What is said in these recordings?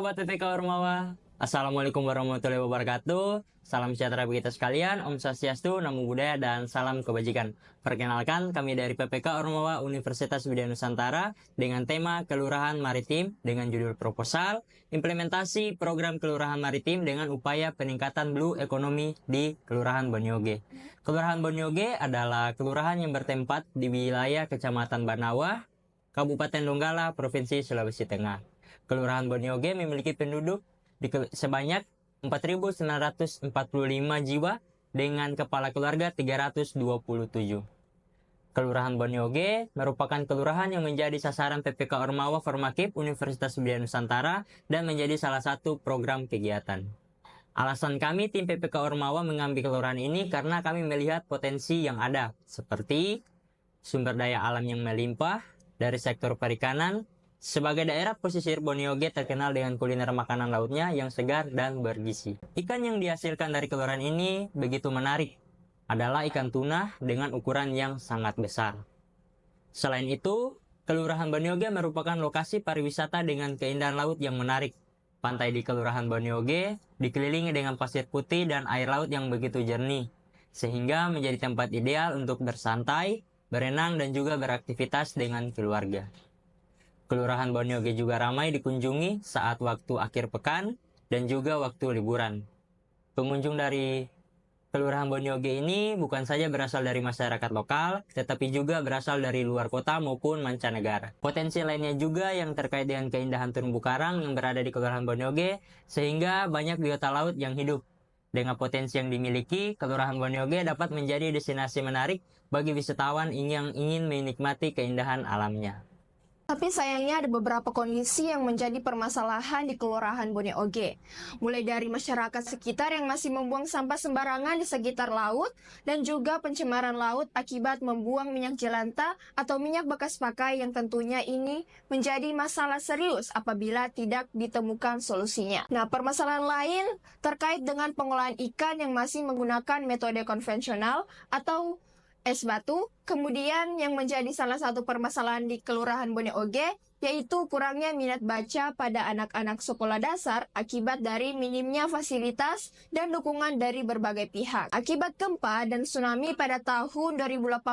Sobat PPK Ormawa, Assalamualaikum warahmatullahi wabarakatuh. Salam sejahtera bagi kita sekalian, Om Swastiastu, Namo Buddhaya, dan salam kebajikan. Perkenalkan, kami dari PPK Ormawa Universitas Widya Nusantara dengan tema Kelurahan Maritim dengan judul proposal implementasi program Kelurahan Maritim dengan upaya peningkatan blue economy di Kelurahan Bonioge. Kelurahan Bonioge adalah kelurahan yang bertempat di wilayah Kecamatan Banawa, Kabupaten Donggala, Provinsi Sulawesi Tengah. Kelurahan Bonioge memiliki penduduk sebanyak 4.945 jiwa dengan kepala keluarga 327. Kelurahan Bonioge merupakan kelurahan yang menjadi sasaran PPK Ormawa Formakip Universitas Widya Nusantara dan menjadi salah satu program kegiatan. Alasan kami tim PPK Ormawa mengambil kelurahan ini karena kami melihat potensi yang ada, seperti sumber daya alam yang melimpah dari sektor perikanan. Sebagai daerah pesisir, Bonioge terkenal dengan kuliner makanan lautnya yang segar dan bergizi. Ikan yang dihasilkan dari kelurahan ini begitu menarik, adalah ikan tuna dengan ukuran yang sangat besar. Selain itu, Kelurahan Bonioge merupakan lokasi pariwisata dengan keindahan laut yang menarik. Pantai di Kelurahan Bonioge dikelilingi dengan pasir putih dan air laut yang begitu jernih, sehingga menjadi tempat ideal untuk bersantai, berenang, dan juga beraktivitas dengan keluarga. Kelurahan Bonioge juga ramai dikunjungi saat waktu akhir pekan dan juga waktu liburan. Pengunjung dari Kelurahan Bonioge ini bukan saja berasal dari masyarakat lokal, tetapi juga berasal dari luar kota maupun mancanegara. Potensi lainnya juga yang terkait dengan keindahan terumbu karang yang berada di Kelurahan Bonioge, sehingga banyak biota laut yang hidup. Dengan potensi yang dimiliki, Kelurahan Bonioge dapat menjadi destinasi menarik bagi wisatawan yang ingin menikmati keindahan alamnya. Tapi sayangnya ada beberapa kondisi yang menjadi permasalahan di Kelurahan Bonioge. Mulai dari masyarakat sekitar yang masih membuang sampah sembarangan di sekitar laut, dan juga pencemaran laut akibat membuang minyak jelantah atau minyak bekas pakai yang tentunya ini menjadi masalah serius apabila tidak ditemukan solusinya. Nah, permasalahan lain terkait dengan pengolahan ikan yang masih menggunakan metode konvensional atau es batu. Kemudian yang menjadi salah satu permasalahan di Kelurahan Bonioge yaitu kurangnya minat baca pada anak-anak sekolah dasar akibat dari minimnya fasilitas dan dukungan dari berbagai pihak. Akibat gempa dan tsunami pada tahun 2018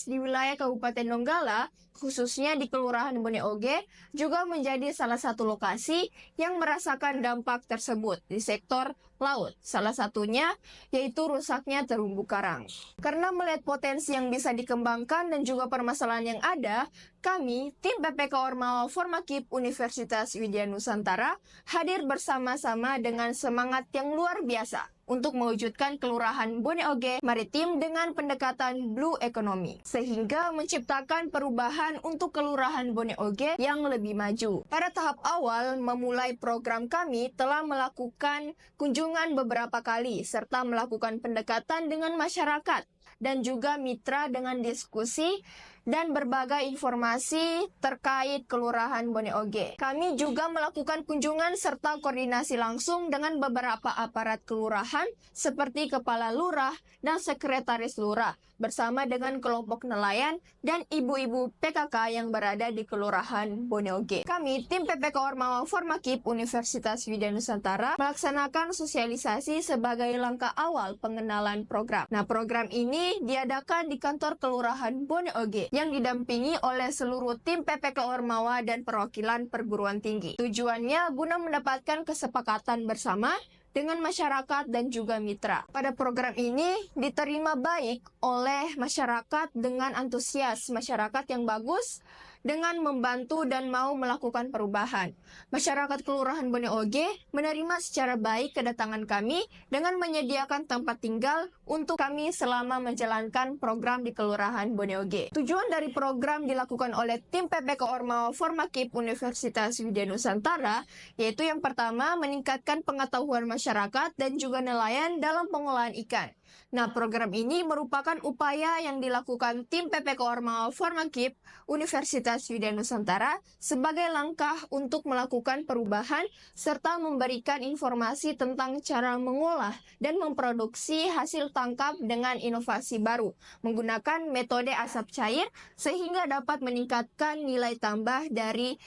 di wilayah Kabupaten Donggala, khususnya di Kelurahan Bonioge, juga menjadi salah satu lokasi yang merasakan dampak tersebut di sektor laut. Salah satunya yaitu rusaknya terumbu karang. Karena melihat potensi yang bisa dikembangkan dan juga permasalahan yang ada, kami, tim PPK Ormawa Formakip Universitas Widya Nusantara, hadir bersama-sama dengan semangat yang luar biasa untuk mewujudkan Kelurahan Bonioge Maritim dengan pendekatan blue economy, sehingga menciptakan perubahan untuk Kelurahan Bonioge yang lebih maju. Pada tahap awal memulai program, kami telah melakukan kunjungan beberapa kali, serta melakukan pendekatan dengan masyarakat dan juga mitra dengan diskusi dan berbagai informasi terkait Kelurahan Bonioge. Kami juga melakukan kunjungan serta koordinasi langsung dengan beberapa aparat kelurahan seperti Kepala Lurah dan Sekretaris Lurah bersama dengan kelompok nelayan dan ibu-ibu PKK yang berada di Kelurahan Bonioge. Kami, tim PPK Ormawa Formakip Universitas Widya Nusantara, melaksanakan sosialisasi sebagai langkah awal pengenalan program. Nah, program ini diadakan di kantor Kelurahan Bonioge yang didampingi oleh seluruh tim PPK Ormawa dan perwakilan perguruan tinggi. Tujuannya guna mendapatkan kesepakatan bersama dengan masyarakat dan juga mitra. Pada program ini diterima baik oleh masyarakat dengan antusias, masyarakat yang bagus dengan membantu dan mau melakukan perubahan. Masyarakat Kelurahan Bonioge menerima secara baik kedatangan kami dengan menyediakan tempat tinggal untuk kami selama menjalankan program di Kelurahan Bonioge. Tujuan dari program dilakukan oleh tim PPK Ormawa Formakip Universitas Widya Nusantara, yaitu yang pertama meningkatkan pengetahuan masyarakat dan juga nelayan dalam pengolahan ikan. Nah, program ini merupakan upaya yang dilakukan tim PPK Ormawa Formakip Universitas Widya Nusantara sebagai langkah untuk melakukan perubahan serta memberikan informasi tentang cara mengolah dan memproduksi hasil tangkap dengan inovasi baru menggunakan metode asap cair sehingga dapat meningkatkan nilai tambah dari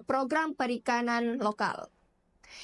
program perikanan lokal.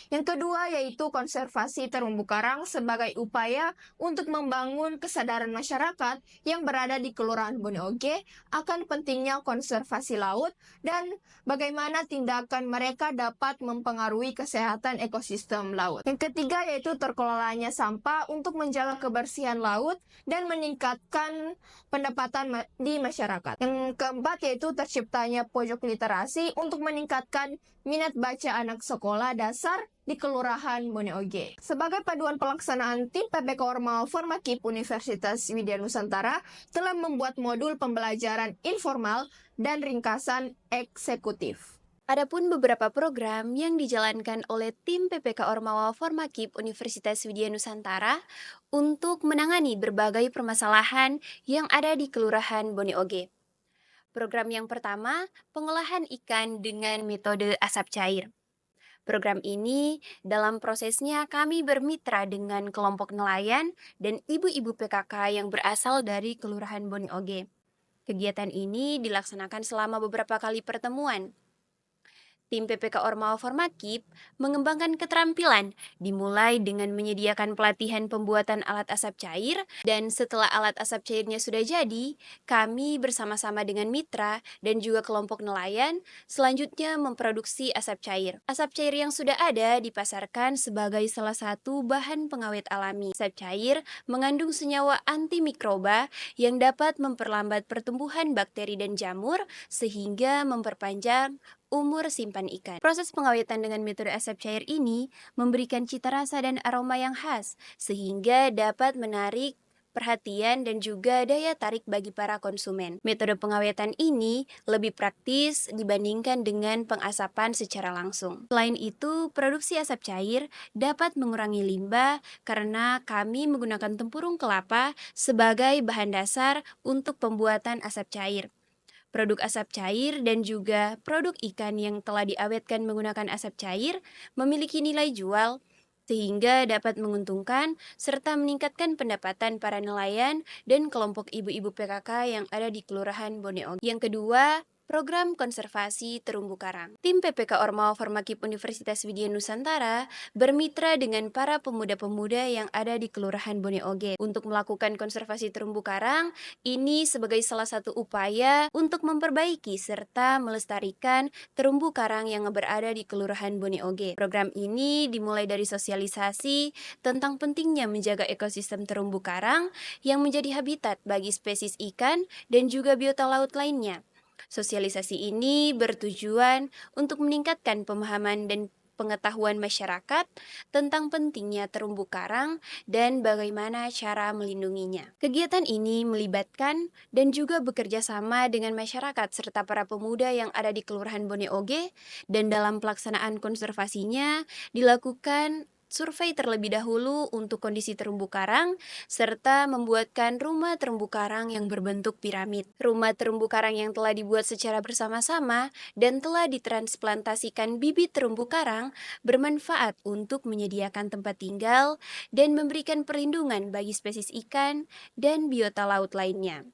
Yang kedua yaitu konservasi terumbu karang sebagai upaya untuk membangun kesadaran masyarakat yang berada di Kelurahan Bone Oge akan pentingnya konservasi laut dan bagaimana tindakan mereka dapat mempengaruhi kesehatan ekosistem laut. Yang ketiga yaitu terkelolanya sampah untuk menjaga kebersihan laut dan meningkatkan pendapatan di masyarakat. Yang keempat yaitu terciptanya pojok literasi untuk meningkatkan minat baca anak sekolah dasar di Kelurahan Bone Oge. Sebagai paduan pelaksanaan, tim PPK Ormawa Formakip Universitas Widya Nusantara telah membuat modul pembelajaran informal dan ringkasan eksekutif. Adapun beberapa program yang dijalankan oleh tim PPK Ormawa Formakip Universitas Widya Nusantara untuk menangani berbagai permasalahan yang ada di Kelurahan Bone Oge. Program yang pertama, pengolahan ikan dengan metode asap cair. Program ini dalam prosesnya kami bermitra dengan kelompok nelayan dan ibu-ibu PKK yang berasal dari Kelurahan Bone Oge. Kegiatan ini dilaksanakan selama beberapa kali pertemuan. Tim PPK Ormawa Formakip mengembangkan keterampilan dimulai dengan menyediakan pelatihan pembuatan alat asap cair dan setelah alat asap cairnya sudah jadi, kami bersama-sama dengan mitra dan juga kelompok nelayan selanjutnya memproduksi asap cair. Asap cair yang sudah ada dipasarkan sebagai salah satu bahan pengawet alami. Asap cair mengandung senyawa antimikroba yang dapat memperlambat pertumbuhan bakteri dan jamur sehingga memperpanjang umur simpan ikan. Proses pengawetan dengan metode asap cair ini memberikan cita rasa dan aroma yang khas, sehingga dapat menarik perhatian dan juga daya tarik bagi para konsumen. Metode pengawetan ini lebih praktis dibandingkan dengan pengasapan secara langsung. Selain itu, produksi asap cair dapat mengurangi limbah karena kami menggunakan tempurung kelapa sebagai bahan dasar untuk pembuatan asap cair. Produk asap cair dan juga produk ikan yang telah diawetkan menggunakan asap cair memiliki nilai jual sehingga dapat menguntungkan serta meningkatkan pendapatan para nelayan dan kelompok ibu-ibu PKK yang ada di Kelurahan Bone Oge. Yang kedua, program konservasi terumbu karang. Tim PPK Ormawa Formakip Universitas Widya Nusantara bermitra dengan para pemuda-pemuda yang ada di Kelurahan Bone Oge untuk melakukan konservasi terumbu karang. Ini sebagai salah satu upaya untuk memperbaiki serta melestarikan terumbu karang yang berada di Kelurahan Bone Oge. Program ini dimulai dari sosialisasi tentang pentingnya menjaga ekosistem terumbu karang yang menjadi habitat bagi spesies ikan dan juga biota laut lainnya. Sosialisasi ini bertujuan untuk meningkatkan pemahaman dan pengetahuan masyarakat tentang pentingnya terumbu karang dan bagaimana cara melindunginya. Kegiatan ini melibatkan dan juga bekerja sama dengan masyarakat serta para pemuda yang ada di Kelurahan Bone Oge, dan dalam pelaksanaan konservasinya dilakukan survei terlebih dahulu untuk kondisi terumbu karang, serta membuatkan rumah terumbu karang yang berbentuk piramid. Rumah terumbu karang yang telah dibuat secara bersama-sama dan telah ditransplantasikan bibit terumbu karang bermanfaat untuk menyediakan tempat tinggal dan memberikan perlindungan bagi spesies ikan dan biota laut lainnya.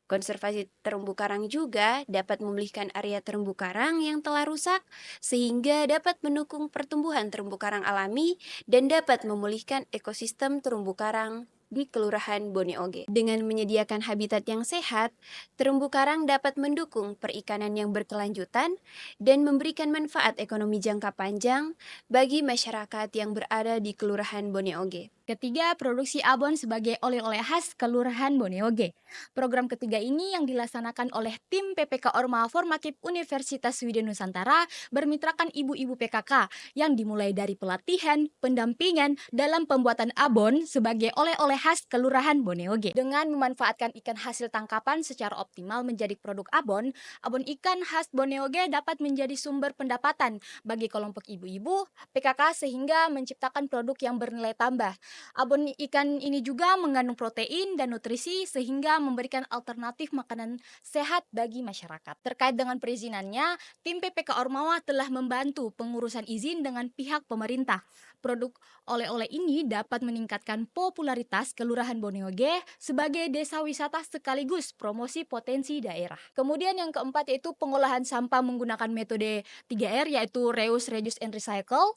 Konservasi terumbu karang juga dapat memulihkan area terumbu karang yang telah rusak sehingga dapat mendukung pertumbuhan terumbu karang alami dan dapat memulihkan ekosistem terumbu karang di Kelurahan Bone Oge. Dengan menyediakan habitat yang sehat, terumbu karang dapat mendukung perikanan yang berkelanjutan dan memberikan manfaat ekonomi jangka panjang bagi masyarakat yang berada di Kelurahan Bone Oge. Ketiga, produksi abon sebagai oleh-oleh khas Kelurahan Bone Oge. Program ketiga ini yang dilaksanakan oleh tim PPK Ormawa Formakip Universitas Widya Nusantara bermitrakan ibu-ibu PKK yang dimulai dari pelatihan, pendampingan dalam pembuatan abon sebagai oleh-oleh khas Kelurahan Bone Oge. Dengan memanfaatkan ikan hasil tangkapan secara optimal menjadi produk abon, abon ikan khas Bone Oge dapat menjadi sumber pendapatan bagi kelompok ibu-ibu PKK sehingga menciptakan produk yang bernilai tambah. Abon ikan ini juga mengandung protein dan nutrisi sehingga memberikan alternatif makanan sehat bagi masyarakat. Terkait dengan perizinannya, tim PPK Ormawa telah membantu pengurusan izin dengan pihak pemerintah. Produk oleh-oleh ini dapat meningkatkan popularitas Kelurahan Bone Oge sebagai desa wisata sekaligus promosi potensi daerah. Kemudian yang keempat yaitu pengolahan sampah menggunakan metode 3R yaitu reuse, reduce, and recycle.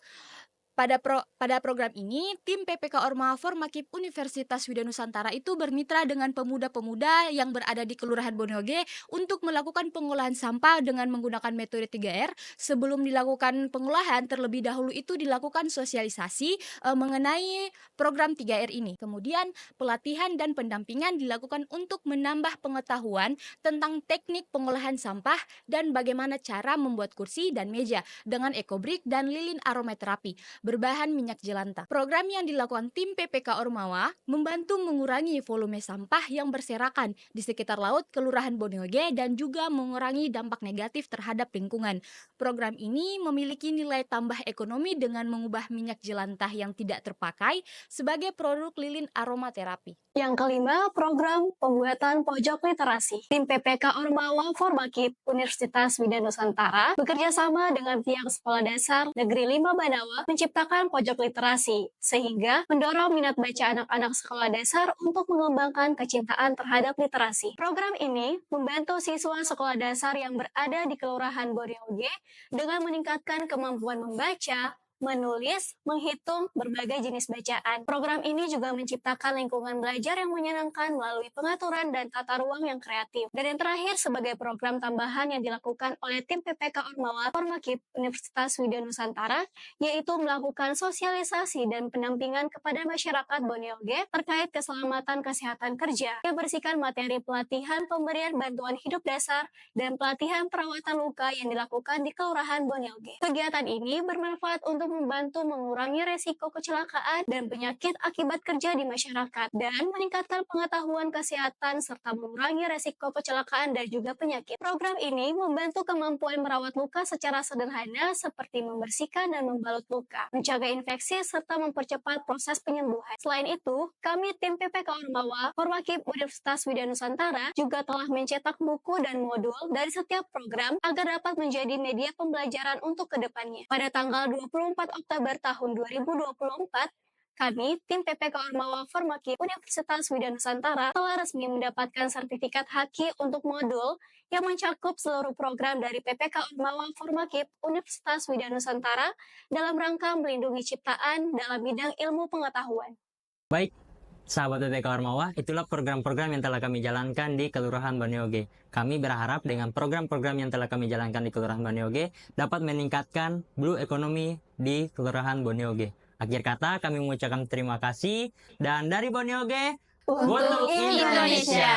Pada program ini, tim PPK Ormawa Formakip Universitas Widya Nusantara itu bermitra dengan pemuda-pemuda yang berada di Kelurahan Bonioge untuk melakukan pengolahan sampah dengan menggunakan metode 3R. Sebelum dilakukan pengolahan, terlebih dahulu itu dilakukan sosialisasi mengenai program 3R ini. Kemudian, pelatihan dan pendampingan dilakukan untuk menambah pengetahuan tentang teknik pengolahan sampah dan bagaimana cara membuat kursi dan meja dengan ekobrik dan lilin aromaterapi berbahan minyak jelantah. Program yang dilakukan tim PPK Ormawa membantu mengurangi volume sampah yang berserakan di sekitar laut Kelurahan Bonioge dan juga mengurangi dampak negatif terhadap lingkungan. Program ini memiliki nilai tambah ekonomi dengan mengubah minyak jelantah yang tidak terpakai sebagai produk lilin aromaterapi. Yang kelima, program pembuatan pojok literasi. Tim PPK Ormawa Formakip Universitas Widya Nusantara bekerja sama dengan pihak Sekolah Dasar Negeri 5 Banawa menciptakan pojok literasi, sehingga mendorong minat baca anak-anak sekolah dasar untuk mengembangkan kecintaan terhadap literasi. Program ini membantu siswa sekolah dasar yang berada di Kelurahan Bonioge dengan meningkatkan kemampuan membaca, menulis, menghitung berbagai jenis bacaan. Program ini juga menciptakan lingkungan belajar yang menyenangkan melalui pengaturan dan tata ruang yang kreatif. Dan yang terakhir, sebagai program tambahan yang dilakukan oleh tim PPK Ormawa Formakip Universitas Widya Nusantara, yaitu melakukan sosialisasi dan pendampingan kepada masyarakat Bonioge terkait keselamatan kesehatan kerja, yang bersihkan materi pelatihan pemberian bantuan hidup dasar dan pelatihan perawatan luka yang dilakukan di Kelurahan Bonioge. Kegiatan ini bermanfaat untuk membantu mengurangi resiko kecelakaan dan penyakit akibat kerja di masyarakat dan meningkatkan pengetahuan kesehatan serta mengurangi resiko kecelakaan dan juga penyakit. Program ini membantu kemampuan merawat luka secara sederhana seperti membersihkan dan membalut luka, menjaga infeksi serta mempercepat proses penyembuhan. Selain itu, kami tim PPK Ormawa Formakip Universitas Widya Nusantara juga telah mencetak buku dan modul dari setiap program agar dapat menjadi media pembelajaran untuk kedepannya. Pada tanggal 24 Oktober tahun 2024, kami, tim PPK Ormawa Formakip Universitas Widya Nusantara, telah resmi mendapatkan sertifikat HAKI untuk modul yang mencakup seluruh program dari PPK Ormawa Formakip Universitas Widya Nusantara dalam rangka melindungi ciptaan dalam bidang ilmu pengetahuan. Baik, sahabat PPK Ormawa, itulah program-program yang telah kami jalankan di Kelurahan Bonioge. Kami berharap dengan program-program yang telah kami jalankan di Kelurahan Bonioge dapat meningkatkan blue economy di Kelurahan Bonioge. Akhir kata, kami mengucapkan terima kasih dan dari Bonioge Untuk untuk Indonesia. Indonesia.